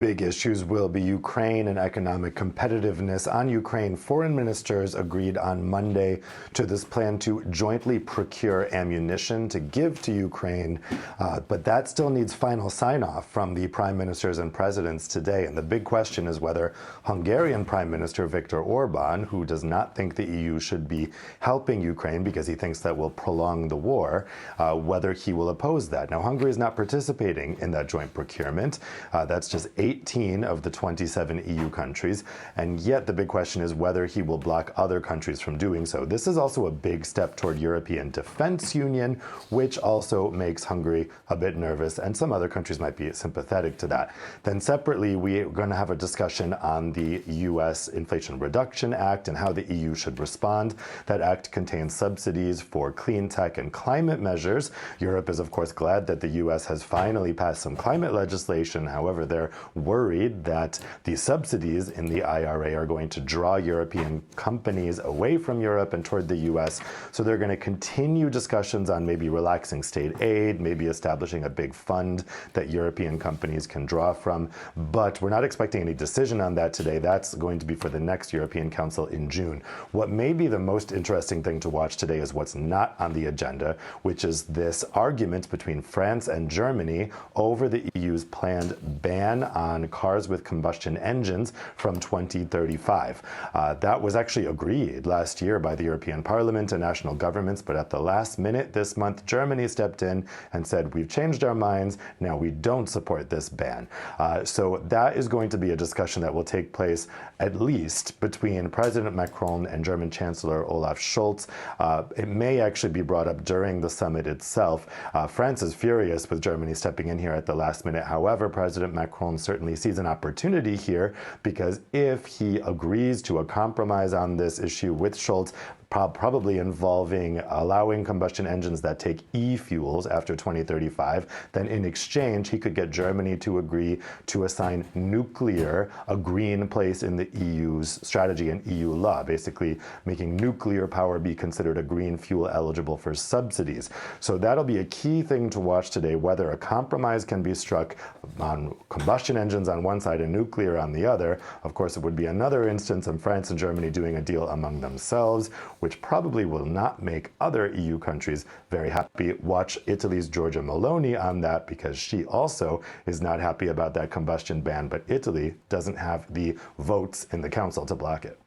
Big issues will be Ukraine and economic competitiveness. On Ukraine, foreign ministers agreed on Monday to this plan to jointly procure ammunition to give to Ukraine, but that still needs final sign-off from the prime ministers and presidents today. And the big question is whether Hungarian Prime Minister Viktor Orban, who does not think the EU should be helping Ukraine because he thinks that will prolong the war, whether he will oppose that. Now, Hungary is not participating in that joint procurement. That's just 18 of the 27 EU countries, and yet the big question is whether he will block other countries from doing so. This is also a big step toward European defense union, which also makes Hungary a bit nervous, and some other countries might be sympathetic to that. Then separately, we're going to have a discussion on the US Inflation Reduction Act and how the EU should respond. That act contains subsidies for clean tech and climate measures. Europe is, of course, glad that the US has finally passed some climate legislation. However, they're worried that the subsidies in the IRA are going to draw European companies away from Europe and toward the US. So they're going to continue discussions on maybe relaxing state aid, maybe establishing a big fund that European companies can draw from. But we're not expecting any decision on that today. That's going to be for the next European Council in June. What may be the most interesting thing to watch today is what's not on the agenda, which is this argument between France and Germany over the EU's planned ban on cars with combustion engines from 2035. That was actually agreed last year by the European Parliament and national governments, but at the last minute this month, Germany stepped in and said, we've changed our minds, now we don't support this ban. So that is going to be a discussion that will take place at least between President Macron and German Chancellor Olaf Scholz. It may actually be brought up during the summit itself. France is furious with Germany stepping in here at the last minute. However, President Macron certainly sees an opportunity here, because if he agrees to a compromise on this issue with Scholz, probably involving allowing combustion engines that take e-fuels after 2035, then in exchange, he could get Germany to agree to assign nuclear a green place in the EU's strategy and EU law, basically making nuclear power be considered a green fuel eligible for subsidies. So that'll be a key thing to watch today, whether a compromise can be struck on combustion engines on one side and nuclear on the other. Of course, it would be another instance of France and Germany doing a deal among themselves, which probably will not make other EU countries very happy. Watch Italy's Giorgia Meloni on that, because she also is not happy about that combustion ban, but Italy doesn't have the votes in the council to block it.